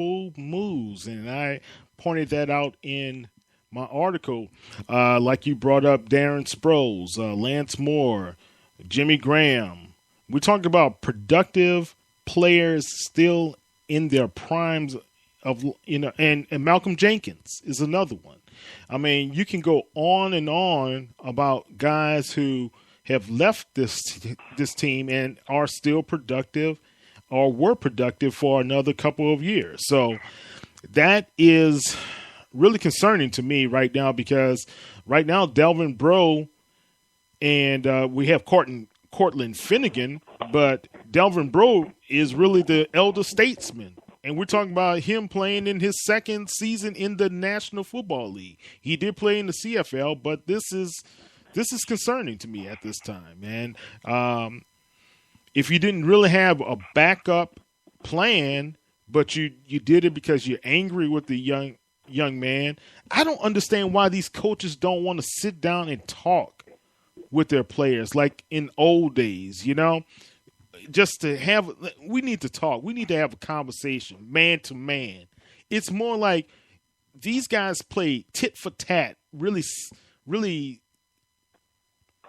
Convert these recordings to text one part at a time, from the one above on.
questionable moves, and I pointed that out in my article. Like you brought up Darren Sproles, Lance Moore, Jimmy Graham. We're talking about productive players still in their primes of, and Malcolm Jenkins is another one. I mean, you can go on and on about guys who have left this team and are still productive or were productive for another couple of years. So that is really concerning to me right now, because right now Delvin Breaux and we have Cortland Finnegan, but Delvin Breaux is really the elder statesman. And we're talking about him playing in his second season in the National Football League. He did play in the CFL, but this is concerning to me at this time. And if you didn't really have a backup plan, but you did it because you're angry with the young man, I don't understand why these coaches don't want to sit down and talk with their players like in old days, just to have, we need to talk. We need to have a conversation, man to man. It's more like these guys play tit for tat, really, really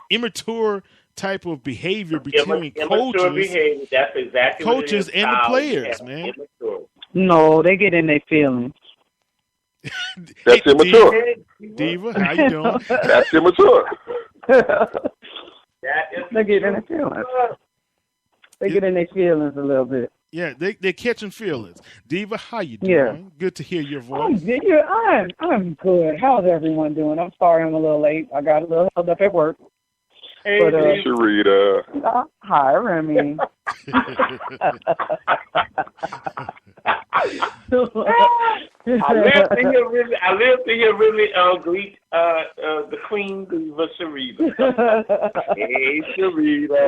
immature type of behavior between coaches. That's exactly coaches and the players, man. Immature. No, they get in their feelings. That's immature. Diva, how you doing? That's immature. They get in their feelings. They get in their feelings a little bit. Yeah, they're catching feelings. Diva, how you doing? Yeah. Good to hear your voice. I'm good. How's everyone doing? I'm sorry I'm a little late. I got a little held up at work. Hey, Charita. Hi, Remy. I live to hear really greet the Queen Diva Charita. Hey, Charita.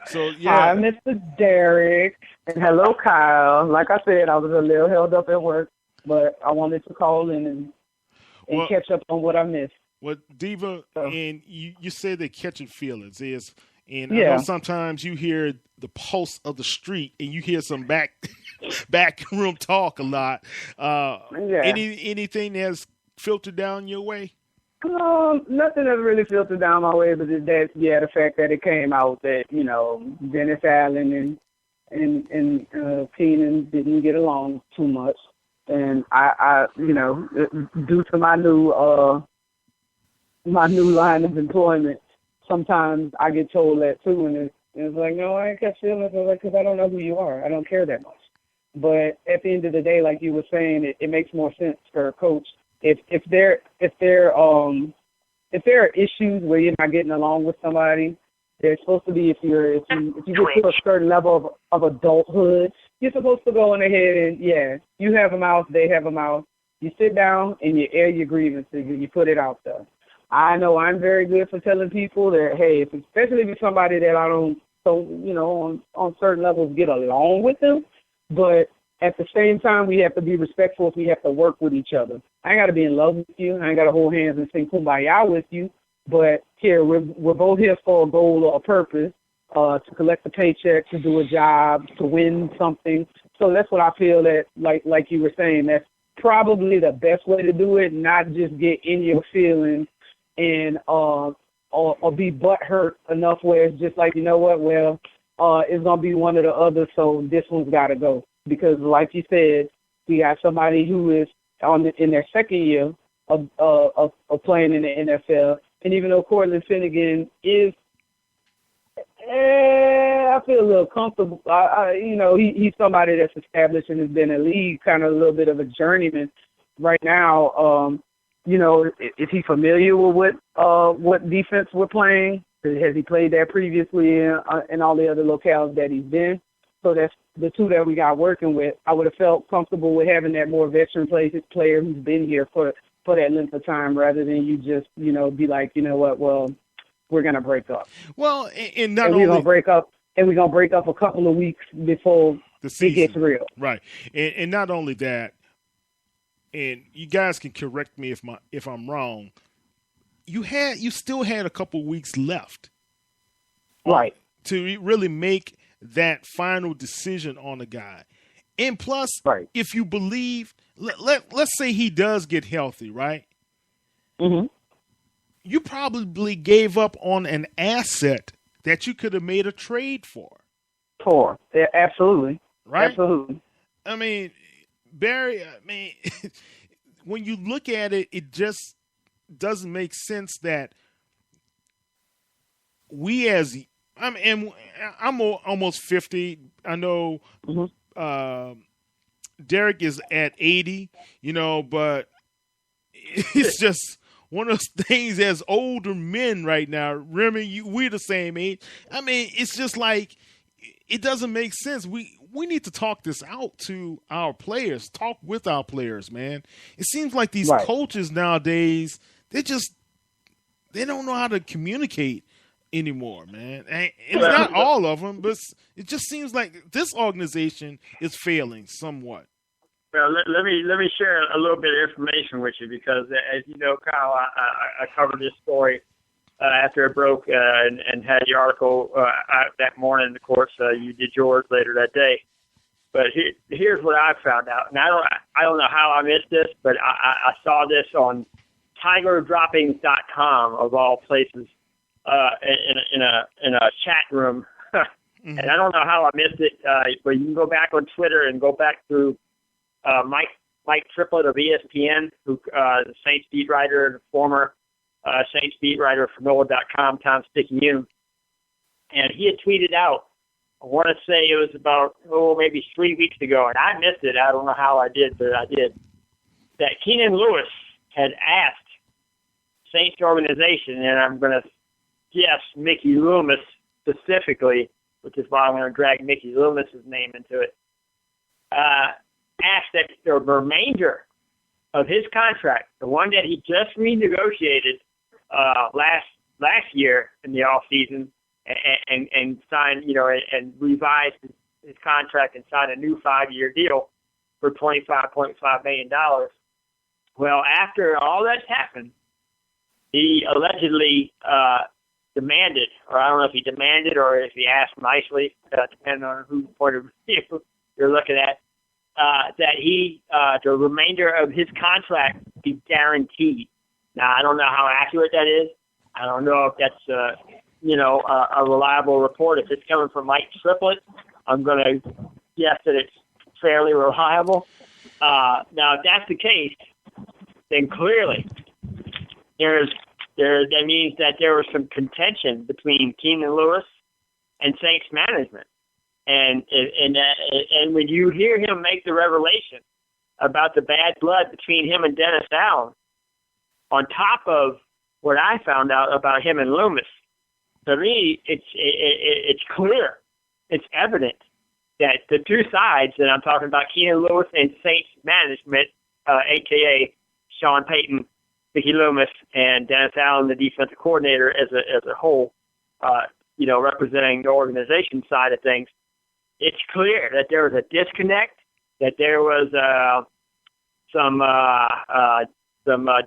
So yeah. Hi, Mr. Derek, and hello, Kyle. Like I said, I was a little held up at work, but I wanted to call in and catch up on what I missed. Well, Diva, and you said they're catching feelings and yeah. I know sometimes you hear the pulse of the street and you hear some backroom talk a lot. Anything that's filtered down your way? Nothing has really filtered down my way, but the fact that it came out that Dennis Allen and Keenan didn't get along too much, and I due to my new line of employment, sometimes I get told that too, and it's like, no, I ain't catch feelings, because I don't know who you are. I don't care that much. But at the end of the day, like you were saying, it makes more sense for a coach if there are issues where you're not getting along with somebody. There's supposed to be if you get to a certain level of adulthood, you're supposed to go on ahead and you have a mouth, they have a mouth. You sit down and you air your grievances and you put it out there. I know I'm very good for telling people that, hey, especially if it's somebody that I don't, on certain levels get along with them, but at the same time, we have to be respectful if we have to work with each other. I ain't got to be in love with you. I ain't got to hold hands and sing Kumbaya with you, but here, we're both here for a goal or a purpose, to collect a paycheck, to do a job, to win something. So that's what I feel that, like you were saying, that's probably the best way to do it, not just get in your feelings and or be butthurt enough where it's just like, you know what, well, it's going to be one or the other, so this one's got to go. Because like you said, we got somebody who is in their second year of playing in the NFL. And even though Cortland Finnegan is, I feel a little comfortable. He's somebody that's established and has been in the league, kind of a little bit of a journeyman right now. Is he familiar with what defense we're playing? Has he played that previously in all the other locales that he's been? So that's the two that we got working with. I would have felt comfortable with having that more veteran player who's been here for that length of time, rather than you just, be like, you know what, well, we're going to break up. Well, and we're going to break up, and we're going to break up a couple of weeks before the season it gets real. Right. And not only that, and you guys can correct me if I'm wrong, you still had a couple weeks left. Right. To really make that final decision on a guy. And plus, if you believe, let's say he does get healthy, right? Mm-hmm. You probably gave up on an asset that you could have made a trade for. Yeah, absolutely. Right? Absolutely. I mean, Barry, when you look at it, it just doesn't make sense that I'm almost 50. I know Derek is at 80, but it's just one of those things as older men right now. Remy, we're the same age. I mean, it's just like, it doesn't make sense. We need to talk this out to our players, talk with our players, man. It seems like these coaches nowadays, they don't know how to communicate anymore, man. And it's not all of them, but it just seems like this organization is failing somewhat. Well, let me share a little bit of information with you because, as you know, Kyle, I covered this story after it broke and had the article out that morning. Of course, you did yours later that day. But here's what I found out, and I don't know how I missed this, but I saw this on TigerDroppings.com of all places in a chat room, and I don't know how I missed it. But you can go back on Twitter and go back through. Mike Triplett of ESPN, who the Saints beat writer and former Saints beat writer for NOLA.com, Tom Sticky-Yoon, and he had tweeted out, I want to say it was about, maybe 3 weeks ago, and I missed it. I don't know how I did, but I did, that Keenan Lewis had asked Saints organization, and I'm going to guess Mickey Loomis specifically, which is why I'm going to drag Mickey Loomis's name into it, asked that the remainder of his contract, the one that he just renegotiated last year in the off season, and signed, and revised his contract and signed a new 5-year deal for $25.5 million. Well, after all that's happened, he allegedly demanded, or I don't know if he demanded or if he asked nicely, depending on whose point of view you're looking at, that the remainder of his contract be guaranteed. Now, I don't know how accurate that is. I don't know if that's, a reliable report. If it's coming from Mike Triplett, I'm going to guess that it's fairly reliable. Now, if that's the case, then clearly that means that there was some contention between Keenan Lewis and Saints management. And when you hear him make the revelation about the bad blood between him and Dennis Allen, on top of what I found out about him and Loomis, to me, it's clear, it's evident that the two sides, and I'm talking about Keenan Lewis and Saints management, a.k.a. Sean Payton, Mickey Loomis, and Dennis Allen, the defensive coordinator, as a whole, representing the organization side of things. It's clear that there was a disconnect, that there was some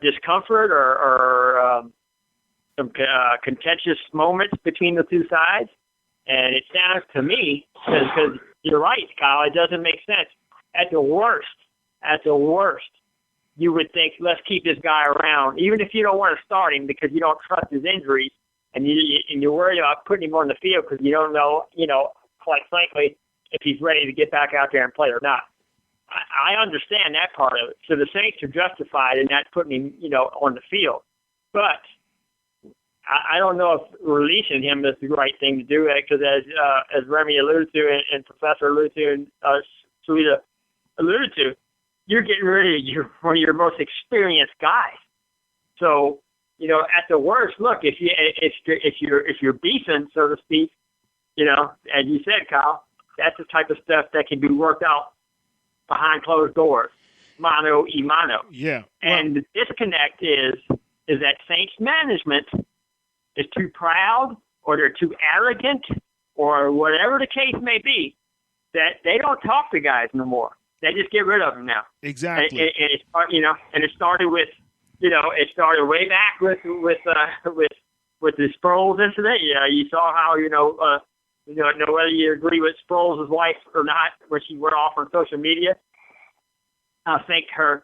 discomfort or some contentious moments between the two sides. And it sounds to me, because you're right, Kyle, it doesn't make sense. At the worst, you would think, let's keep this guy around, even if you don't want to start him because you don't trust his injuries and you're worried about putting him on the field because you don't know, quite frankly, if he's ready to get back out there and play or not. I understand that part of it. So the Saints are justified in not putting him, on the field. But I don't know if releasing him is the right thing to do, because as Remy alluded to and Professor alluded to and Charita alluded to, you're getting rid of one of your most experienced guys. So, at the worst, look, if you're beefing, so to speak, as you said, Kyle, that's the type of stuff that can be worked out behind closed doors, mano a mano. Yeah. And the disconnect is that Saints management is too proud, or they're too arrogant, or whatever the case may be, that they don't talk to guys no more. They just get rid of them now. Exactly. And it started with, it started way back with the Sproles incident. You saw how, know whether you agree with Sproles' wife or not, where she went off on social media. I think her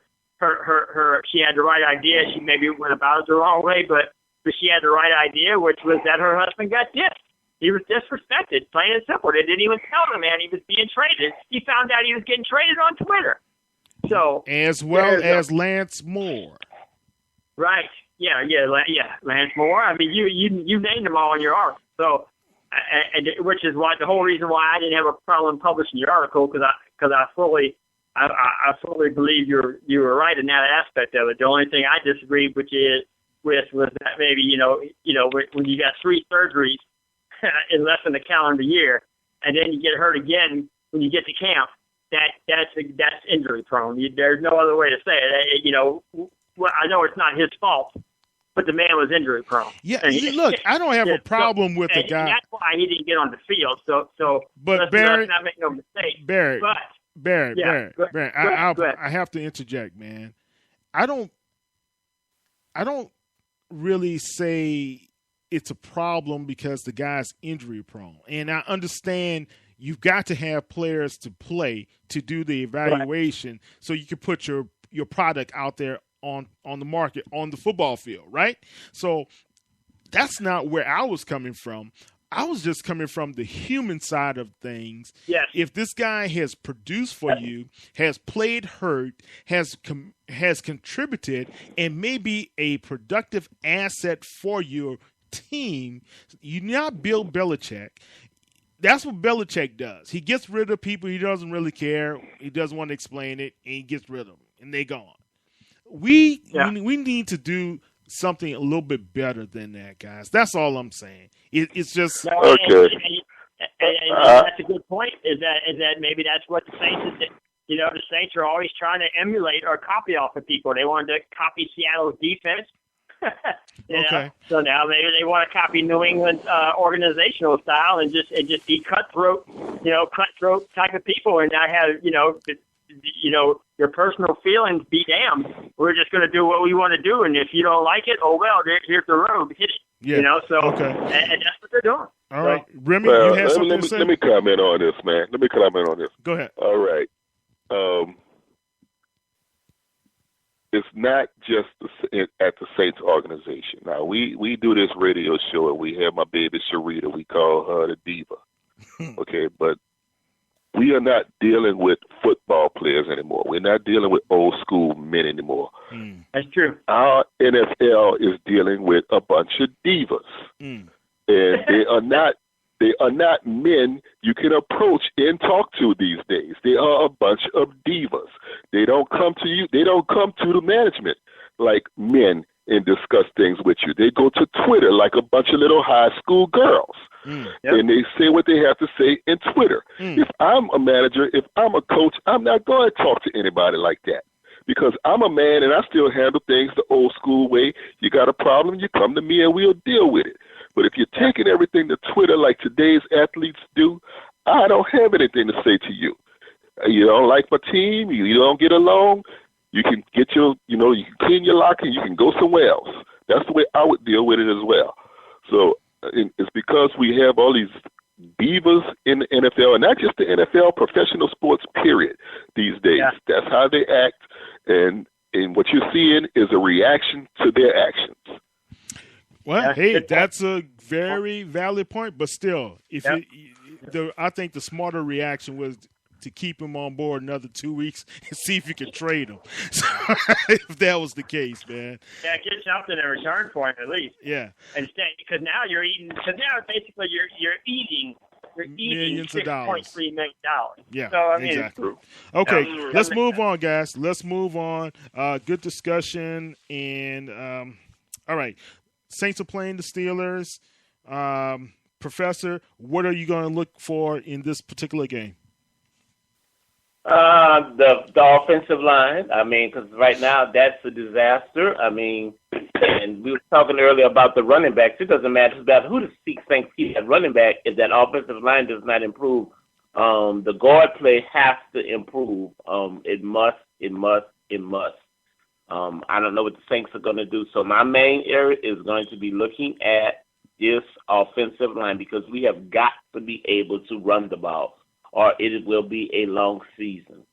she had the right idea. She maybe went about it the wrong way, but she had the right idea, which was that her husband got dissed. He was disrespected, plain and simple. They didn't even tell the man he was being traded. He found out he was getting traded on Twitter. So as well as Lance Moore. Right. Yeah. Lance Moore. I mean, you named them all in your article. So, and which is why the whole reason why I didn't have a problem publishing your article, because I fully believe you were right in that aspect of it. The only thing I disagreed with was that maybe when you got 3 surgeries in less than a calendar year, and then you get hurt again when you get to camp, that's injury prone. There's no other way to say it. Well, I know it's not his fault, but the man was injury prone. Yeah, look, I don't have a problem with the guy. That's why he didn't get on the field. So but let's not make no mistake. Barry, Go ahead. I have to interject, man. I don't really say it's a problem because the guy's injury prone. And I understand you've got to have players to play to do the evaluation so you can put your product out there on the market, on the football field, right? So that's not where I was coming from. I was just coming from the human side of things. Yes. If this guy has produced for you, has played hurt, has contributed, and may be a productive asset for your team, you're not Bill Belichick. That's what Belichick does. He gets rid of people he doesn't really care. He doesn't want to explain it, and he gets rid of them, and they're gone. We need to do something a little bit better than that, guys. That's all I'm saying. It's just okay. And that's a good point. Is that maybe that's what the Saints is. The Saints are always trying to emulate or copy off of people. They wanted to copy Seattle's defense. Okay. So now maybe they want to copy New England's organizational style and just be cutthroat type of people, and not have your personal feelings be damned. We're just going to do what we want to do, and if you don't like it, oh well, here's the road. Hit it. Yeah. Okay. And that's what they're doing. All right, Remy, well, you have something to say? Let me comment on this, man. Go ahead. All right. It's not just at the Saints organization. Now, we do this radio show, and we have my baby Charita. We call her the diva. Okay, but we are not dealing with football players anymore. We're not dealing with old school men anymore. That's true. Our NFL is dealing with a bunch of divas. And they are not men you can approach and talk to these days. They are a bunch of divas. They don't come to you. They don't come to the management like men and discuss things with you. They go to Twitter like a bunch of little high school girls. And they say what they have to say in Twitter. If I'm a manager, if I'm a coach, I'm not going to talk to anybody like that, because I'm a man and I still handle things the old school way. You got a problem, you come to me and we'll deal with it. But if you're taking everything to Twitter like today's athletes do, I don't have anything to say to you. You don't like my team, you don't get along, you can get you can clean your locker and you can go somewhere else. That's the way I would deal with it as well. So it's because we have all these divas in the NFL, and not just the NFL, professional sports, period, these days. Yeah. That's how they act, and what you're seeing is a reaction to their actions. Well, that's a very valid point, but still, I think the smarter reaction was to keep him on board another 2 weeks and see if you could trade him. So, if that was the case, man. Yeah, get something in return for him at least. Yeah. And stay, because now you're eating. Because now basically you're eating millions of dollars. $6.3 million. Yeah. So I mean, exactly. Okay, let's move on, guys. Let's move on. Good discussion, and all right. Saints are playing the Steelers. Professor, what are you going to look for in this particular game? The offensive line. I mean, because right now that's a disaster. I mean, and we were talking earlier about the running backs. It doesn't matter who the Saints keep at running back if that offensive line does not improve. The guard play has to improve. It must. I don't know what the Saints are going to do. So my main area is going to be looking at this offensive line, because we have got to be able to run the ball, or it will be a long season.